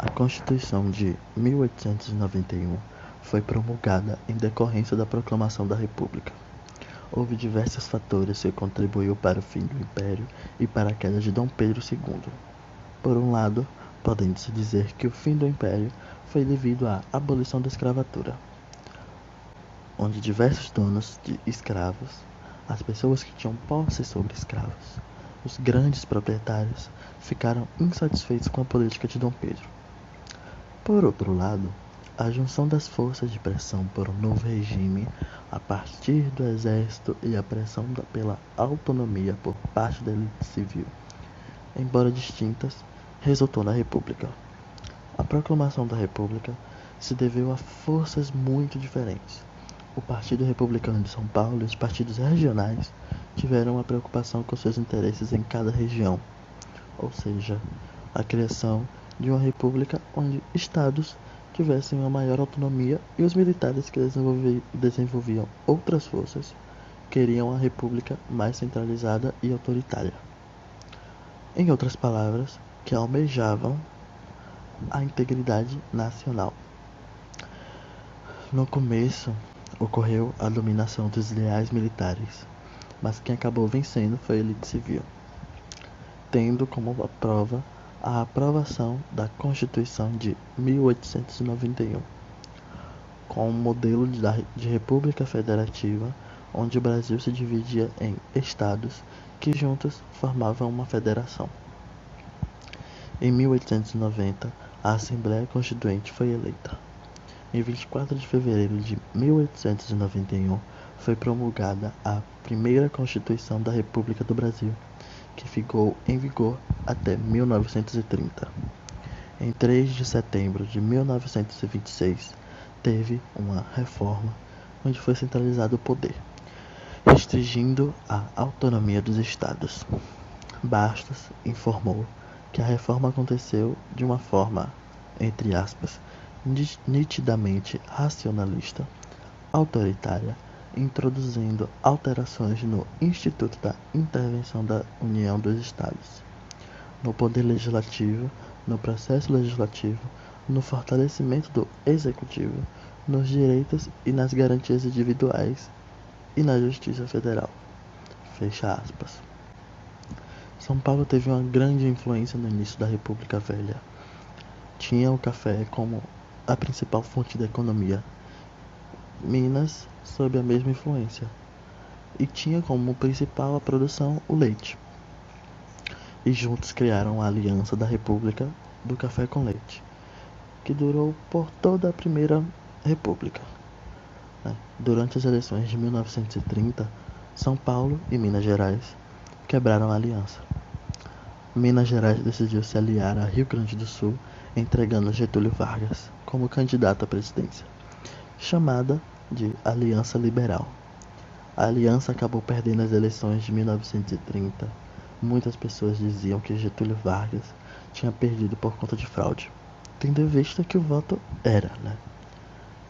A Constituição de 1891 foi promulgada em decorrência da proclamação da República. Houve diversos fatores que contribuíram para o fim do Império e para a queda de Dom Pedro II. Por um lado, podendo-se dizer que o fim do Império foi devido à abolição da escravatura, onde diversos donos de escravos, as pessoas que tinham posse sobre escravos, os grandes proprietários, ficaram insatisfeitos com a política de Dom Pedro. Por outro lado, a junção das forças de pressão por um novo regime a partir do exército e a pressão pela autonomia por parte da elite civil, embora distintas, resultou na República. A proclamação da República se deveu a forças muito diferentes. O Partido Republicano de São Paulo e os partidos regionais tiveram uma preocupação com seus interesses em cada região, ou seja, a criação de uma república onde estados tivessem uma maior autonomia e os militares que desenvolviam outras forças queriam uma república mais centralizada e autoritária. Em outras palavras, que almejavam a integridade nacional. No começo, ocorreu a dominação dos ideais militares, mas quem acabou vencendo foi a elite civil, tendo como prova a aprovação da Constituição de 1891, com um modelo de república federativa, onde o Brasil se dividia em estados que juntos formavam uma federação. Em 1890, a Assembleia Constituinte foi eleita. Em 24 de fevereiro de 1891, foi promulgada a primeira Constituição da República do Brasil, que ficou em vigor até 1930. Em 3 de setembro de 1926, teve uma reforma onde foi centralizado o poder, restringindo a autonomia dos estados. Bastos informou que a reforma aconteceu de uma forma, entre aspas, nitidamente racionalista, autoritária, introduzindo alterações no Instituto da Intervenção da União dos Estados, no poder legislativo, no processo legislativo, no fortalecimento do executivo, nos direitos e nas garantias individuais e na Justiça Federal. Fecha aspas. São Paulo teve uma grande influência no início da República Velha. Tinha o café como a principal fonte da economia. Minas, sob a mesma influência. E tinha como principal a produção o leite. E juntos criaram a Aliança da República do Café com Leite, que durou por toda a Primeira República. Durante as eleições de 1930, São Paulo e Minas Gerais quebraram a aliança. Minas Gerais decidiu se aliar a Rio Grande do Sul, entregando Getúlio Vargas como candidato à presidência, chamada de Aliança Liberal. A aliança acabou perdendo as eleições de 1930. Muitas pessoas diziam que Getúlio Vargas tinha perdido por conta de fraude, tendo em vista que o voto era,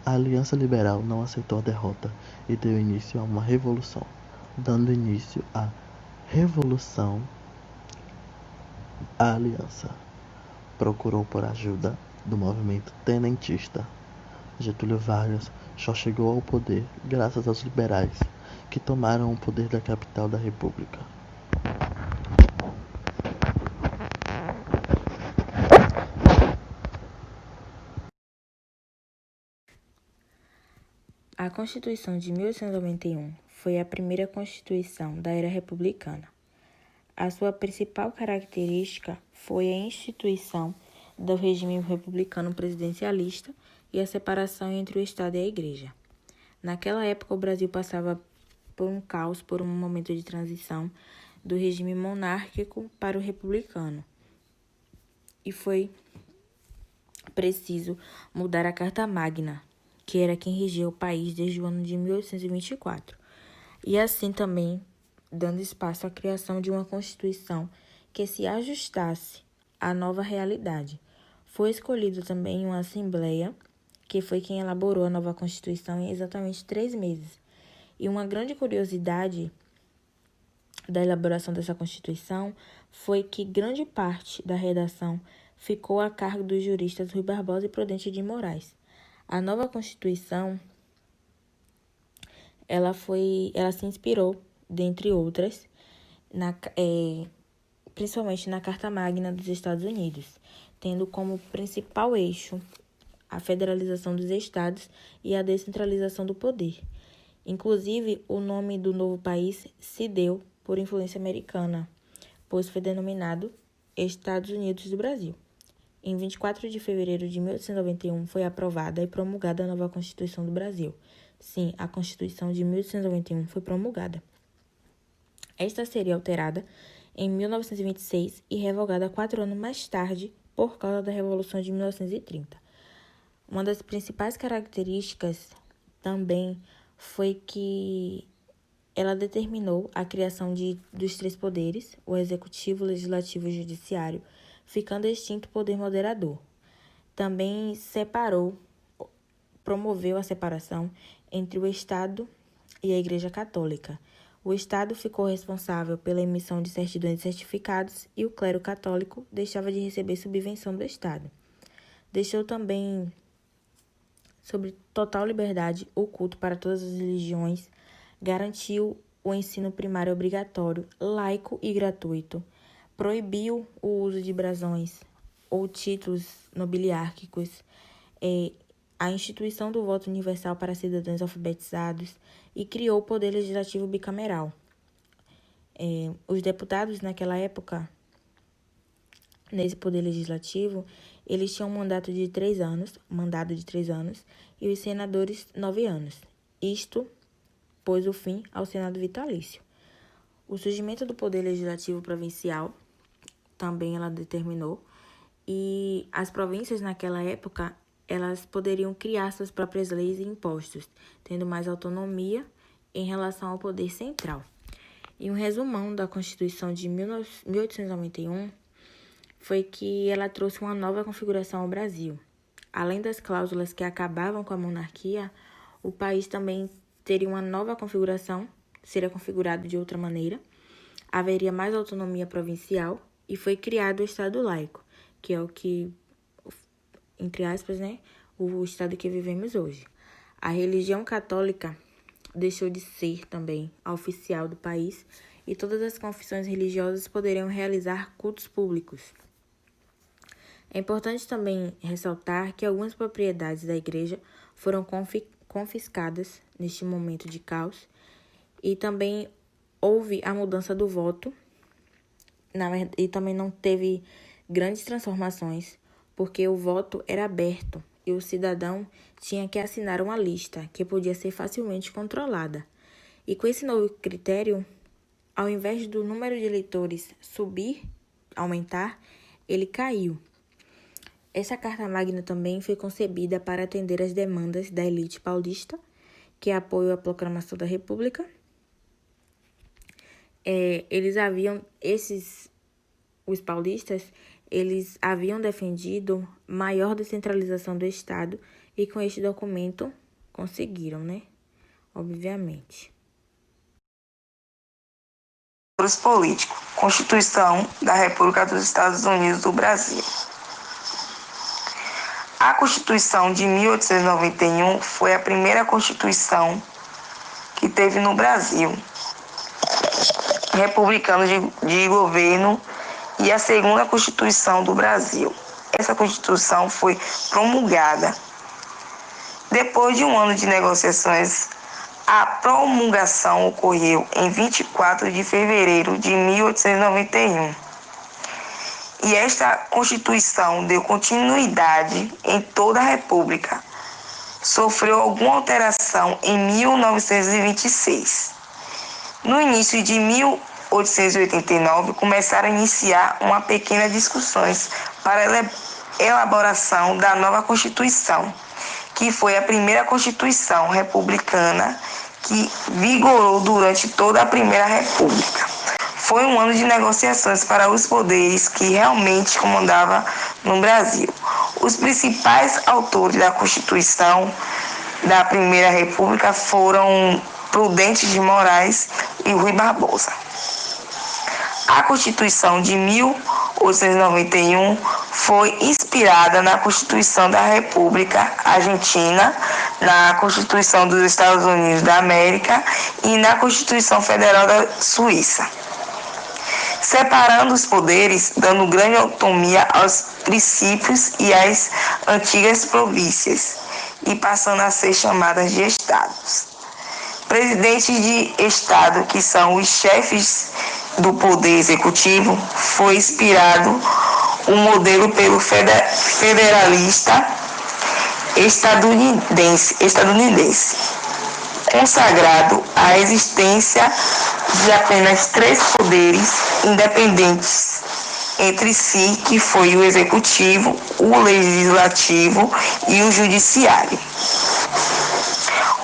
A Aliança Liberal não aceitou a derrota e deu início a uma revolução, dando início à Revolução. A aliança procurou por ajuda do movimento tenentista. Getúlio Vargas só chegou ao poder graças aos liberais, que tomaram o poder da capital da República. A Constituição de 1891 foi a primeira Constituição da era republicana. A sua principal característica foi a instituição do regime republicano presidencialista e a separação entre o Estado e a Igreja. Naquela época, o Brasil passava por um caos, por um momento de transição do regime monárquico para o republicano. E foi preciso mudar a Carta Magna, que era quem regia o país desde o ano de 1824. E assim também dando espaço à criação de uma Constituição que se ajustasse à nova realidade. Foi escolhida também uma Assembleia, que foi quem elaborou a nova Constituição em exatamente 3 meses. E uma grande curiosidade da elaboração dessa Constituição foi que grande parte da redação ficou a cargo dos juristas Rui Barbosa e Prudente de Moraes. A nova Constituição, ela se inspirou, dentre outras, principalmente na Carta Magna dos Estados Unidos, tendo como principal eixo a federalização dos estados e a descentralização do poder. Inclusive, o nome do novo país se deu por influência americana, pois foi denominado Estados Unidos do Brasil. Em 24 de fevereiro de 1891 foi aprovada e promulgada a nova Constituição do Brasil. Sim, a Constituição de 1891 foi promulgada. Esta seria alterada em 1926 e revogada 4 anos mais tarde por causa da Revolução de 1930. Uma das principais características também foi que ela determinou a criação dos 3 poderes, o Executivo, o Legislativo e o Judiciário, ficando extinto o poder moderador. Também promoveu a separação entre o Estado e a Igreja Católica. O Estado ficou responsável pela emissão de certidões e certificados e o clero católico deixava de receber subvenção do Estado. Deixou também, sobre total liberdade, o culto para todas as religiões, garantiu o ensino primário obrigatório, laico e gratuito, proibiu o uso de brasões ou títulos nobiliárquicos, a instituição do voto universal para cidadãos alfabetizados e criou o poder legislativo bicameral. Os deputados naquela época, nesse poder legislativo, eles tinham um mandado de 3 anos, e os senadores 9 anos. Isto pôs o fim ao Senado vitalício. O surgimento do poder legislativo provincial também ela determinou, e as províncias naquela época elas poderiam criar suas próprias leis e impostos, tendo mais autonomia em relação ao poder central. E um resumão da Constituição de 1891 foi que ela trouxe uma nova configuração ao Brasil. Além das cláusulas que acabavam com a monarquia, o país também teria uma nova configuração, seria configurado de outra maneira, haveria mais autonomia provincial e foi criado o Estado laico, que é o que, entre aspas, o Estado que vivemos hoje. A religião católica deixou de ser também a oficial do país e todas as confissões religiosas poderiam realizar cultos públicos. É importante também ressaltar que algumas propriedades da igreja foram confiscadas neste momento de caos e também houve a mudança do voto e também não teve grandes transformações porque o voto era aberto e o cidadão tinha que assinar uma lista que podia ser facilmente controlada. E com esse novo critério, ao invés do número de eleitores aumentar, ele caiu. Essa Carta Magna também foi concebida para atender às demandas da elite paulista, que apoiou a proclamação da República. Os paulistas, eles haviam defendido maior descentralização do Estado e com este documento conseguiram, Obviamente. Político, Constituição da República dos Estados Unidos do Brasil. A Constituição de 1891 foi a primeira Constituição que teve no Brasil, republicano de governo, e a segunda Constituição do Brasil. Essa Constituição foi promulgada. Depois de um ano de negociações, a promulgação ocorreu em 24 de fevereiro de 1891. E esta Constituição deu continuidade em toda a República. Sofreu alguma alteração em 1926. No início de 1889, começaram a iniciar uma pequena discussões para a elaboração da nova Constituição, que foi a primeira Constituição republicana que vigorou durante toda a Primeira República. Foi um ano de negociações para os poderes que realmente comandavam no Brasil. Os principais autores da Constituição da Primeira República foram Prudente de Moraes e Rui Barbosa. A Constituição de 1891 foi inspirada na Constituição da República Argentina, na Constituição dos Estados Unidos da América e na Constituição Federal da Suíça, separando os poderes, dando grande autonomia aos princípios e às antigas províncias, e passando a ser chamadas de estados. Presidentes de estado, que são os chefes do poder executivo, foi inspirado o modelo pelo federalista estadunidense, consagrado a existência de apenas 3 poderes independentes entre si, que foi o executivo, o legislativo e o judiciário.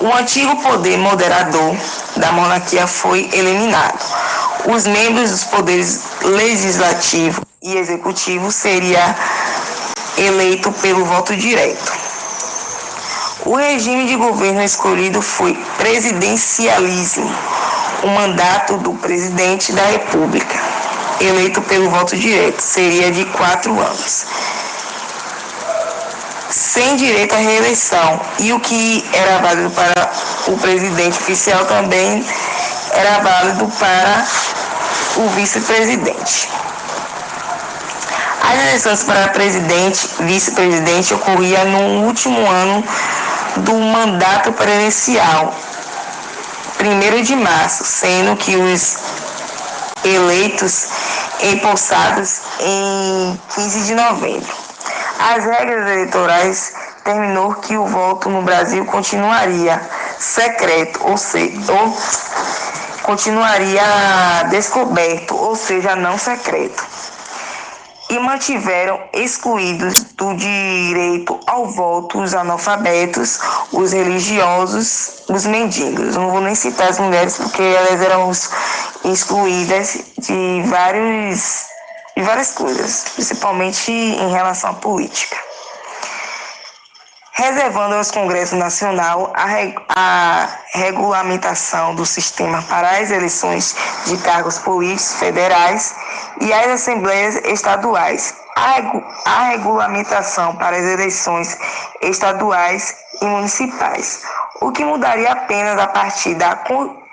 O antigo poder moderador da monarquia foi eliminado. Os membros dos poderes legislativo e executivo seriam eleitos pelo voto direto. O regime de governo escolhido foi presidencialismo, o mandato do presidente da República, eleito pelo voto direto, seria de 4 anos, sem direito à reeleição, e o que era válido para o presidente oficial também era válido para o vice-presidente. As eleições para presidente e vice-presidente ocorriam no último ano do mandato presidencial, 1º de março, sendo que os eleitos empossados em 15 de novembro. As regras eleitorais terminou que o voto no Brasil continuaria secreto, ou continuaria descoberto, ou seja, não secreto, e mantiveram excluídos do direito ao voto os analfabetos, os religiosos, os mendigos. Não vou nem citar as mulheres porque elas eram excluídas de várias coisas, principalmente em relação à política. Reservando aos Congressos Nacional a regulamentação do sistema para as eleições de cargos políticos federais e as assembleias estaduais, a regulamentação para as eleições estaduais e municipais, o que mudaria apenas a partir da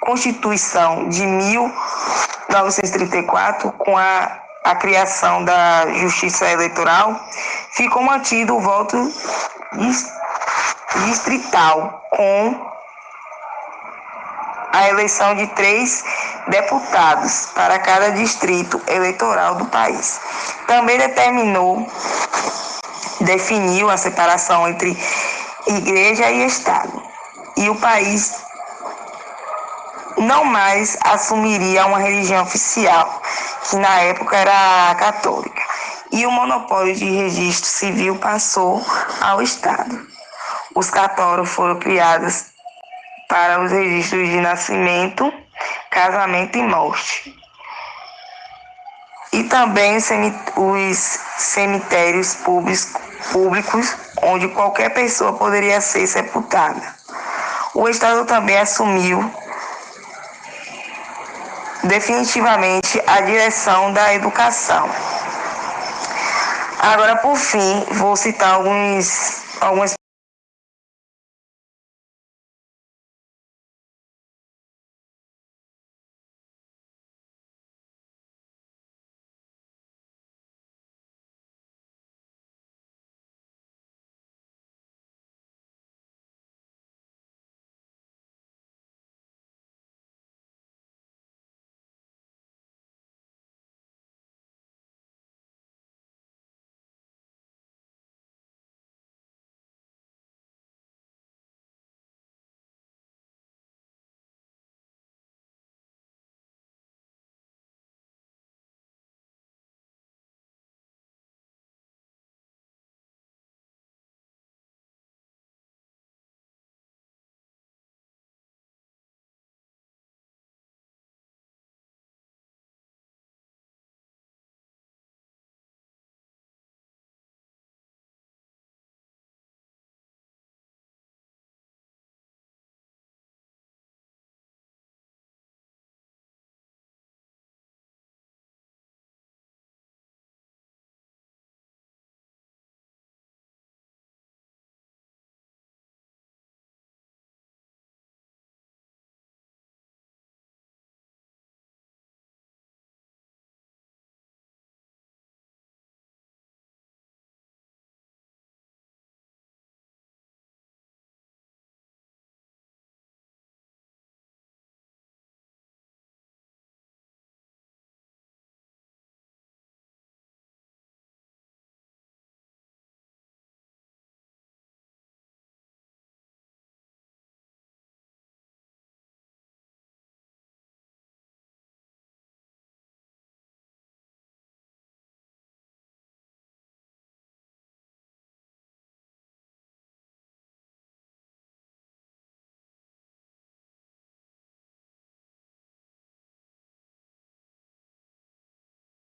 Constituição de 1934, com a criação da Justiça Eleitoral, ficou mantido o voto distrital, com a eleição de 3 deputados para cada distrito eleitoral do país. Também definiu a separação entre igreja e Estado, e o país não mais assumiria uma religião oficial, que na época era a católica, e o monopólio de registro civil passou ao Estado. Os cartórios foram criados para os registros de nascimento, casamento e morte. E também os cemitérios públicos, onde qualquer pessoa poderia ser sepultada. O Estado também assumiu definitivamente a direção da educação. Agora, por fim, vou citar algumas